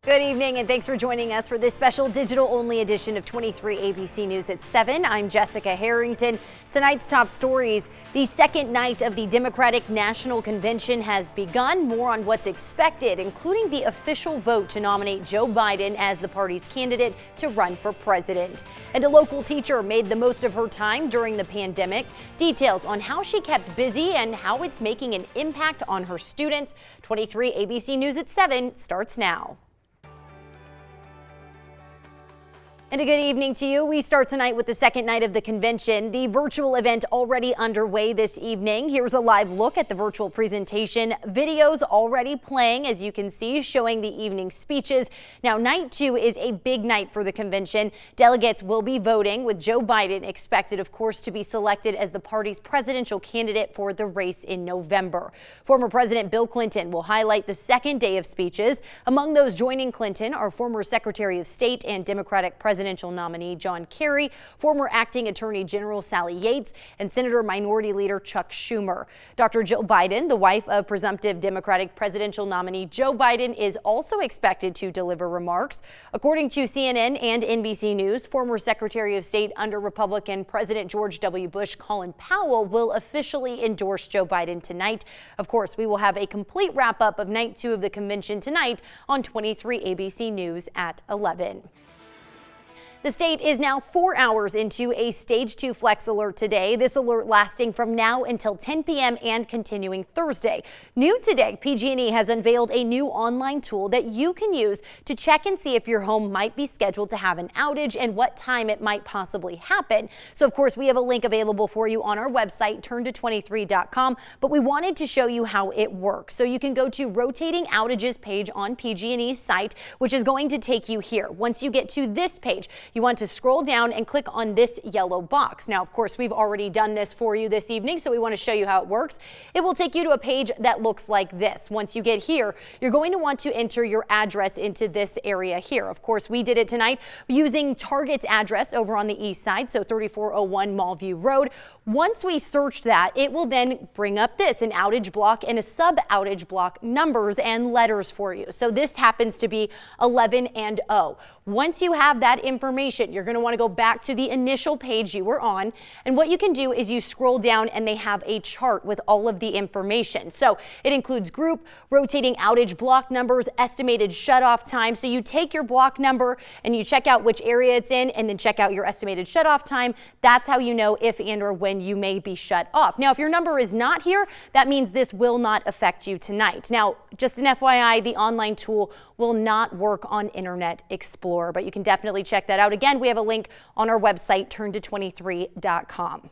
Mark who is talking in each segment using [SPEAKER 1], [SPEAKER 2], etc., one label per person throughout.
[SPEAKER 1] Good evening and thanks for joining us for this special digital-only edition of 23 ABC News at 7. I'm Jessica Harrington. Tonight's top stories. The second night of the Democratic National Convention has begun. More on what's expected, including the official vote to nominate Joe Biden as the party's candidate to run for president. And a local teacher made the most of her time during the pandemic. Details on how she kept busy and how it's making an impact on her students. 23 ABC News at 7 starts now. And a good evening to you. We start tonight with the second night of the convention. The virtual event already underway this evening. Here's a live look at the virtual presentation. Videos already playing, as you can see, showing the evening speeches. Now, night 2 is a big night for the convention. Delegates will be voting, with Joe Biden expected, of course, to be selected as the party's presidential candidate for the race in November. Former President Bill Clinton will highlight the second day of speeches. Among those joining Clinton are former Secretary of State and Democratic presidential nominee John Kerry, former acting Attorney General Sally Yates, and Senator Minority Leader Chuck Schumer. Dr. Jill Biden, the wife of presumptive Democratic presidential nominee Joe Biden, is also expected to deliver remarks. According to CNN and NBC News, former Secretary of State under Republican President George W. Bush, Colin Powell, will officially endorse Joe Biden tonight. Of course, we will have a complete wrap-up of night 2 of the convention tonight on 23 ABC News at 11. The state is now 4 hours into a stage 2 flex alert today. This alert lasting from now until 10 p.m. and continuing Thursday. New today, PG&E has unveiled a new online tool that you can use to check and see if your home might be scheduled to have an outage and what time it might possibly happen. So, of course, we have a link available for you on our website, turnto23.com, but we wanted to show you how it works. So you can go to Rotating Outages page on PG&E's site, which is going to take you here. Once you get to this page, you want to scroll down and click on this yellow box. Now, of course, we've already done this for you this evening, so we want to show you how it works. It will take you to a page that looks like this. Once you get here, you're going to want to enter your address into this area here. Of course, we did it tonight using Target's address over on the east side, so 3401 Mallview Road. Once we search that, it will then bring up this, an outage block and a sub-outage block, numbers and letters for you. So this happens to be 11 and O. Once you have that information, you're going to want to go back to the initial page you were on. And what you can do is you scroll down and they have a chart with all of the information. So it includes group, rotating outage block numbers, estimated shutoff time. So you take your block number and you check out which area it's in and then check out your estimated shutoff time. That's how you know if and or when you may be shut off. Now, if your number is not here, that means this will not affect you tonight. Now, just an FYI, the online tool will not work on Internet Explorer, but you can definitely check that out. Again, we have a link on our website, turnto23.com.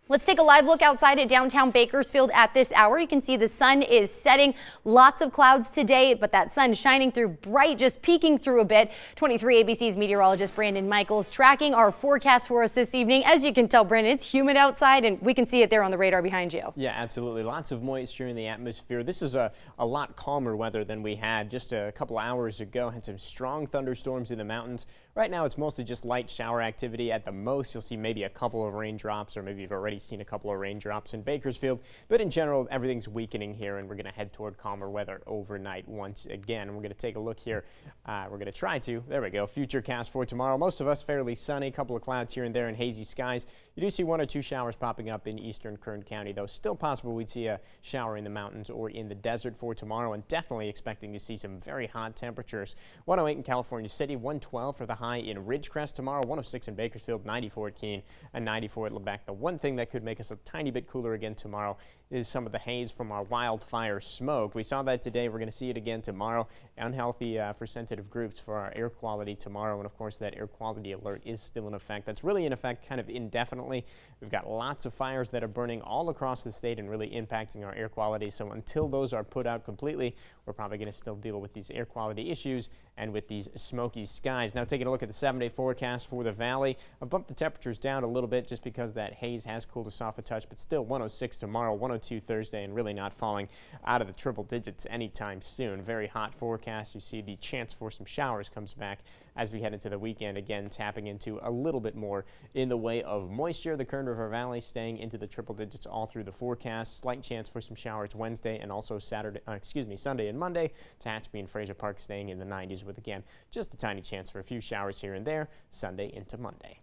[SPEAKER 1] Let's take a live look outside at downtown Bakersfield at this hour. You can see the sun is setting. Lots of clouds today, but that sun shining through bright, just peeking through a bit. 23 ABC's meteorologist Brandon Michaels tracking our forecast for us this evening. As you can tell, Brandon, it's humid outside, and we can see it there on the radar behind you.
[SPEAKER 2] Yeah, absolutely. Lots of moisture in the atmosphere. This is a lot calmer weather than we had just a couple hours ago. Had some strong thunderstorms in the mountains. Right now, it's mostly just light shower activity. At the most, you'll see maybe a couple of raindrops, or maybe you've already seen a couple of raindrops in Bakersfield. But in general, everything's weakening here, and we're going to head toward calmer weather overnight once again. And we're going to take a look here. We're going to try to. There we go. Futurecast for tomorrow. Most of us fairly sunny. A couple of clouds here and there and hazy skies. You do see 1 or 2 showers popping up in eastern Kern County, though. Still possible we'd see a shower in the mountains or in the desert for tomorrow, and definitely expecting to see some very hot temperatures. 108 in California City, 112 for the high in Ridgecrest tomorrow, 106 in Bakersfield, 94 at Keene, and 94 at Lebec. The one thing that could make us a tiny bit cooler again tomorrow is some of the haze from our wildfire smoke. We saw that today. We're going to see it again tomorrow. Unhealthy for sensitive groups for our air quality tomorrow. And of course, that air quality alert is still in effect. That's really in effect kind of indefinitely. We've got lots of fires that are burning all across the state and really impacting our air quality. So until those are put out completely, we're probably going to still deal with these air quality issues and with these smoky skies. Now, taking a look at the 7-day forecast for the valley. I've bumped the temperatures down a little bit just because that haze has cooled us off a touch, but still 106 tomorrow, 102 to Thursday and really not falling out of the triple digits anytime soon. Very hot forecast. You see the chance for some showers comes back as we head into the weekend, again tapping into a little bit more in the way of moisture. The Kern River Valley staying into the triple digits all through the forecast. Slight chance for some showers Wednesday and also Sunday and Monday. Tehachapi and Fraser Park staying in the 90s with, again, just a tiny chance for a few showers here and there Sunday into Monday.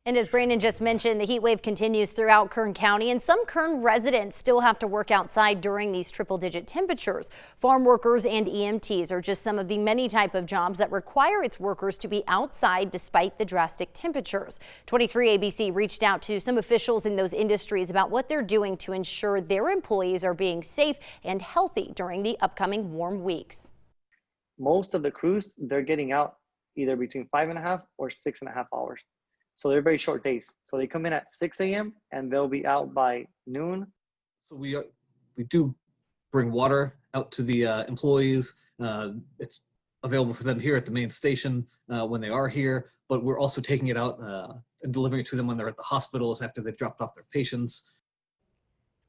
[SPEAKER 1] And as Brandon just mentioned, the heat wave continues throughout Kern County, and some Kern residents still have to work outside during these triple-digit temperatures. Farm workers and EMTs are just some of the many type of jobs that require its workers to be outside despite the drastic temperatures. 23 ABC reached out to some officials in those industries about what they're doing to ensure their employees are being safe and healthy during the upcoming warm weeks.
[SPEAKER 3] Most of the crews, they're getting out either between 5.5 or 6.5 hours. So they're very short days. So they come in at 6 a.m. and they'll be out by noon.
[SPEAKER 4] So we do bring water out to the employees. It's available for them here at the main station when they are here, but we're also taking it out and delivering it to them when they're at the hospitals after they've dropped off their patients.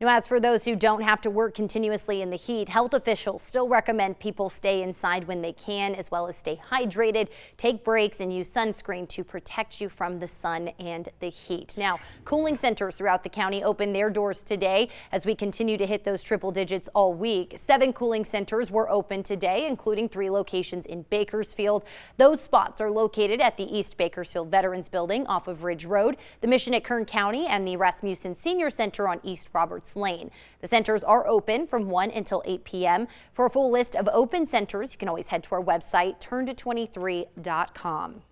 [SPEAKER 1] Now, as for those who don't have to work continuously in the heat, health officials still recommend people stay inside when they can, as well as stay hydrated, take breaks, and use sunscreen to protect you from the sun and the heat. Now, cooling centers throughout the county opened their doors today as we continue to hit those triple digits all week. 7 cooling centers were open today, including 3 locations in Bakersfield. Those spots are located at the East Bakersfield Veterans Building off of Ridge Road, the Mission at Kern County, and the Rasmussen Senior Center on East Roberts Lane. The centers are open from 1 until 8 p.m. For a full list of open centers, you can always head to our website, turn223.com.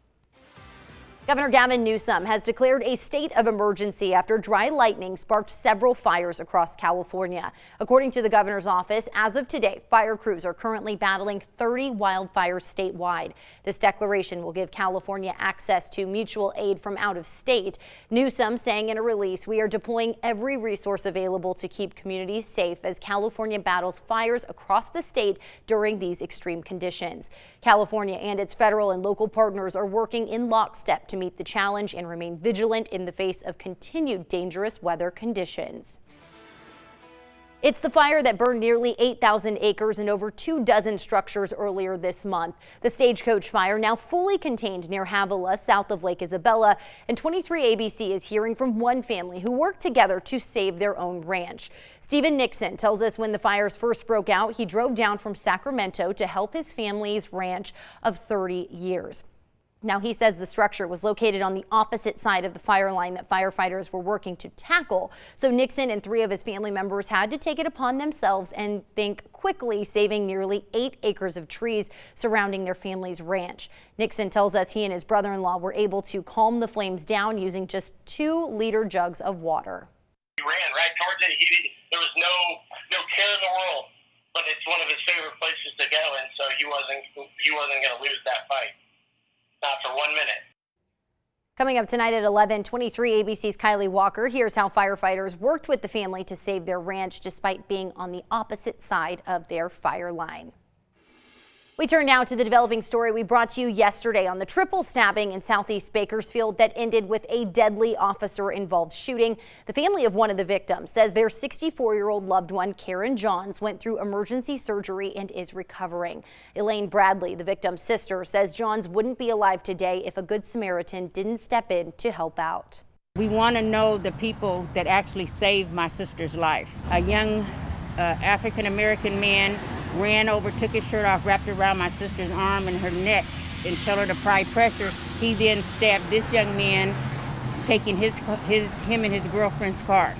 [SPEAKER 1] Governor Gavin Newsom has declared a state of emergency after dry lightning sparked several fires across California. According to the governor's office, as of today, fire crews are currently battling 30 wildfires statewide. This declaration will give California access to mutual aid from out of state. Newsom saying in a release, "We are deploying every resource available to keep communities safe as California battles fires across the state during these extreme conditions." California and its federal and local partners are working in lockstep to meet the challenge and remain vigilant in the face of continued dangerous weather conditions. It's the fire that burned nearly 8,000 acres and over 24 structures earlier this month. The Stagecoach fire now fully contained near Havila, south of Lake Isabella, and 23 ABC is hearing from one family who worked together to save their own ranch. Stephen Nixon tells us when the fires first broke out, he drove down from Sacramento to help his family's ranch of 30 years. Now, he says the structure was located on the opposite side of the fire line that firefighters were working to tackle. So Nixon and 3 of his family members had to take it upon themselves and think quickly, saving nearly 8 acres of trees surrounding their family's ranch. Nixon tells us he and his brother-in-law were able to calm the flames down using just 2-liter jugs of water.
[SPEAKER 5] He ran right towards it. There was no care in the world, but it's one of his favorite places to go, and so he wasn't going to lose that fight. Not for 1 minute.
[SPEAKER 1] Coming up tonight at 11, 23 ABC's Kylie Walker hears how firefighters worked with the family to save their ranch despite being on the opposite side of their fire line. We turn now to the developing story we brought to you yesterday on the triple stabbing in southeast Bakersfield that ended with a deadly officer-involved shooting. The family of one of the victims says their 64-year-old loved one, Karen Johns, went through emergency surgery and is recovering. Elaine Bradley, the victim's sister, says Johns wouldn't be alive today if a Good Samaritan didn't step in to help out.
[SPEAKER 6] We want to know the people that actually saved my sister's life. A young African-American man ran over, took his shirt off, wrapped it around my sister's arm and her neck and told her to apply pressure. He then stabbed this young man, taking him and his girlfriend's car.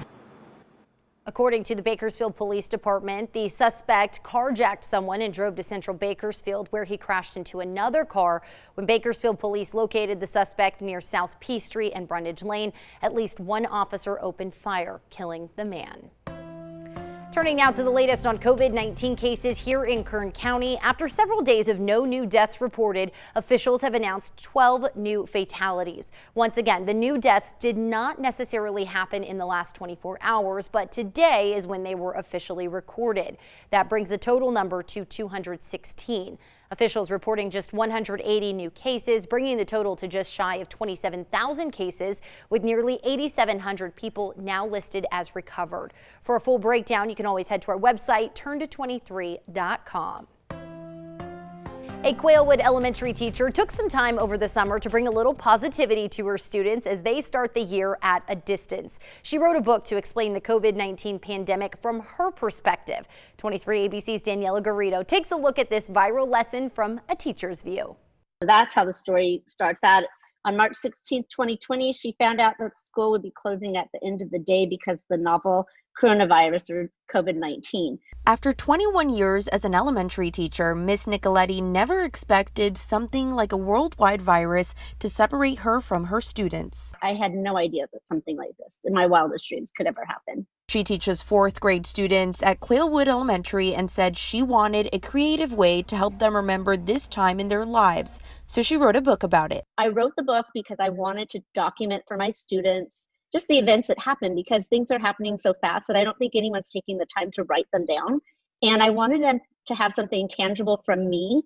[SPEAKER 1] According to the Bakersfield Police Department, the suspect carjacked someone and drove to central Bakersfield, where he crashed into another car. When Bakersfield police located the suspect near South P Street and Brundage Lane, at least one officer opened fire, killing the man. Turning now to the latest on COVID-19 cases here in Kern County. After several days of no new deaths reported, officials have announced 12 new fatalities. Once again, the new deaths did not necessarily happen in the last 24 hours, but today is when they were officially recorded. That brings the total number to 216. Officials reporting just 180 new cases, bringing the total to just shy of 27,000 cases, with nearly 8,700 people now listed as recovered. For a full breakdown, you can always head to our website, turnto23.com. A Quailwood elementary teacher took some time over the summer to bring a little positivity to her students as they start the year at a distance. She wrote a book to explain the COVID-19 pandemic from her perspective. 23 ABC's Daniela Garrido takes a look at this viral lesson from a teacher's view.
[SPEAKER 7] That's how the story starts out. On March 16, 2020, she found out that school would be closing at the end of the day because of the novel coronavirus or COVID-19.
[SPEAKER 8] After 21 years as an elementary teacher, Miss Nicoletti never expected something like a worldwide virus to separate her from her students.
[SPEAKER 7] I had no idea that something like this in my wildest dreams could ever happen.
[SPEAKER 8] She teaches fourth grade students at Quailwood Elementary and said she wanted a creative way to help them remember this time in their lives, so she wrote a book about it.
[SPEAKER 7] I wrote the book because I wanted to document for my students just the events that happened, because things are happening so fast that I don't think anyone's taking the time to write them down. And I wanted them to have something tangible from me,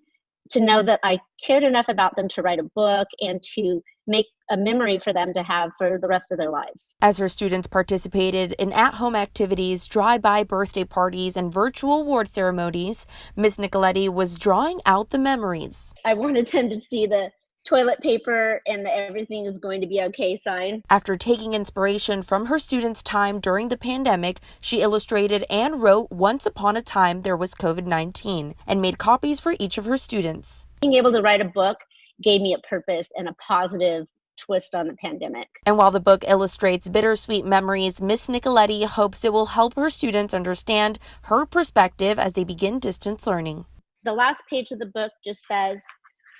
[SPEAKER 7] to know that I cared enough about them to write a book and to make a memory for them to have for the rest of their lives.
[SPEAKER 8] As her students participated in at-home activities, drive-by birthday parties, and virtual award ceremonies, Miss Nicoletti was drawing out the memories.
[SPEAKER 7] I wanted them to see the toilet paper and the everything is going to be okay sign.
[SPEAKER 8] After taking inspiration from her students' time during the pandemic, she illustrated and wrote Once Upon a Time There Was COVID-19 and made copies for each of her students.
[SPEAKER 7] Being able to write a book gave me a purpose and a positive twist on the pandemic.
[SPEAKER 8] And while the book illustrates bittersweet memories, Miss Nicoletti hopes it will help her students understand her perspective as they begin distance learning.
[SPEAKER 7] The last page of the book just says,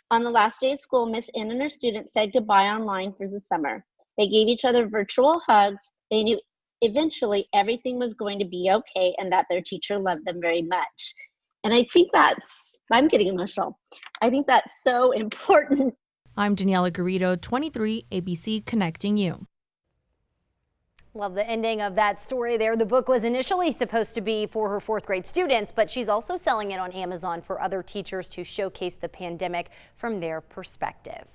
[SPEAKER 7] on the last day of school, Miss N and her students said goodbye online for the summer. They gave each other virtual hugs. They knew eventually everything was going to be okay and that their teacher loved them very much. And I think I'm getting emotional. I think that's so important.
[SPEAKER 9] I'm Daniela Garrido, 23 ABC Connecting You.
[SPEAKER 1] Love the ending of that story there. The book was initially supposed to be for her fourth grade students, but she's also selling it on Amazon for other teachers to showcase the pandemic from their perspective.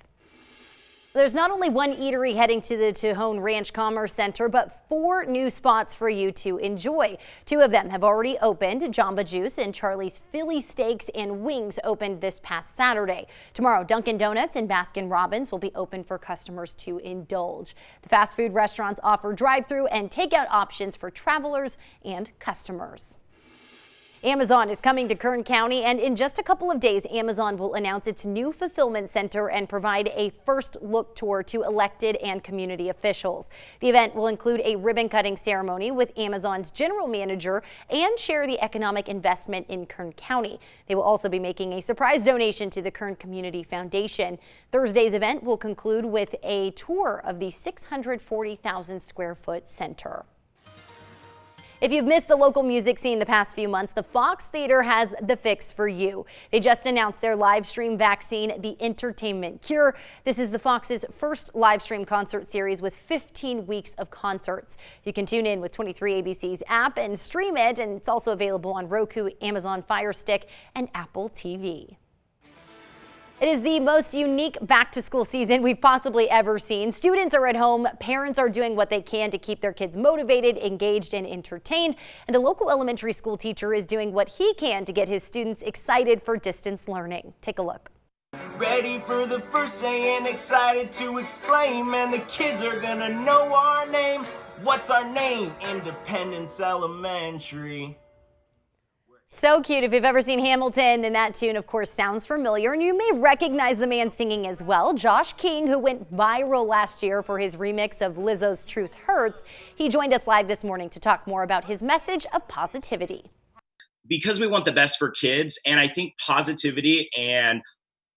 [SPEAKER 1] There's not only one eatery heading to the Tejon Ranch Commerce Center, but 4 new spots for you to enjoy. 2 of them have already opened. Jamba Juice and Charlie's Philly Steaks and Wings opened this past Saturday. Tomorrow, Dunkin' Donuts and Baskin Robbins will be open for customers to indulge. The fast food restaurants offer drive-through and takeout options for travelers and customers. Amazon is coming to Kern County, and in just a couple of days, Amazon will announce its new fulfillment center and provide a first look tour to elected and community officials. The event will include a ribbon cutting ceremony with Amazon's general manager and share the economic investment in Kern County. They will also be making a surprise donation to the Kern Community Foundation. Thursday's event will conclude with a tour of the 640,000 square foot center. If you've missed the local music scene the past few months, the Fox Theater has the fix for you. They just announced their live stream vaccine, The Entertainment Cure. This is the Fox's first live stream concert series with 15 weeks of concerts. You can tune in with 23 ABC's app and stream it, and it's also available on Roku, Amazon Fire Stick, and Apple TV. It is the most unique back-to-school season we've possibly ever seen. Students are at home, parents are doing what they can to keep their kids motivated, engaged, and entertained, and a local elementary school teacher is doing what he can to get his students excited for distance learning. Take a look.
[SPEAKER 10] Ready for the first day and excited to exclaim, and the kids are gonna know our name. What's our name? Independence Elementary.
[SPEAKER 1] So cute. If you've ever seen Hamilton, then that tune, of course, sounds familiar. And you may recognize the man singing as well, Josh King, who went viral last year for his remix of Lizzo's Truth Hurts. He joined us live this morning to talk more about his message of positivity.
[SPEAKER 11] Because we want the best for kids, and I think positivity and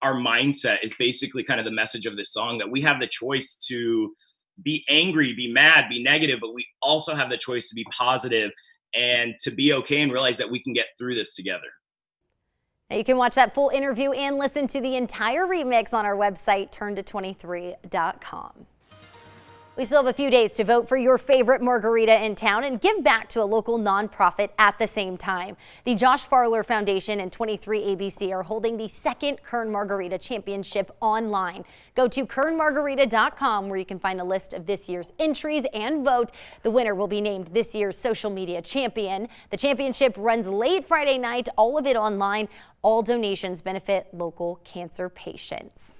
[SPEAKER 11] our mindset is basically kind of the message of this song, that we have the choice to be angry, be mad, be negative, but we also have the choice to be positive and to be okay and realize that we can get through this together.
[SPEAKER 1] Now you can watch that full interview and listen to the entire remix on our website, turnto23.com. We still have a few days to vote for your favorite margarita in town and give back to a local nonprofit at the same time. The Josh Farler Foundation and 23 ABC are holding the second Kern Margarita Championship online. Go to kernmargarita.com where you can find a list of this year's entries and vote. The winner will be named this year's social media champion. The championship runs late Friday night, all of it online. All donations benefit local cancer patients.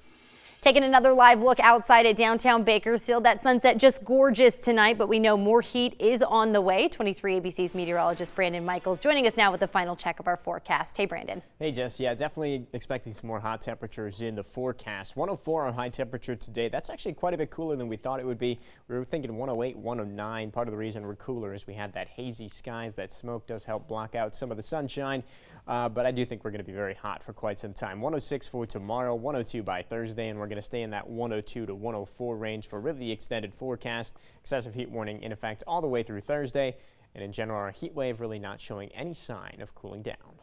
[SPEAKER 1] Taking another live look outside at downtown Bakersfield. That sunset just gorgeous tonight, but we know more heat is on the way. 23 ABC's meteorologist Brandon Michaels joining us now with the final check of our forecast. Hey, Brandon.
[SPEAKER 2] Hey, Jess. Yeah, definitely expecting some more hot temperatures in the forecast. 104 on high temperature today. That's actually quite a bit cooler than we thought it would be. We were thinking 108, 109. Part of the reason we're cooler is we had that hazy skies. That smoke does help block out some of the sunshine. But I do think we're going to be very hot for quite some time. 106 for tomorrow, 102 by Thursday, and we're going to stay in that 102 to 104 range for really the extended forecast. Excessive heat warning in effect all the way through Thursday. And in general, our heat wave really not showing any sign of cooling down.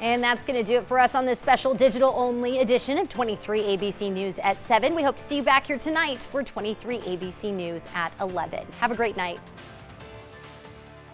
[SPEAKER 1] And that's going to do it for us on this special digital-only edition of 23 ABC News at 7. We hope to see you back here tonight for 23 ABC News at 11. Have a great night.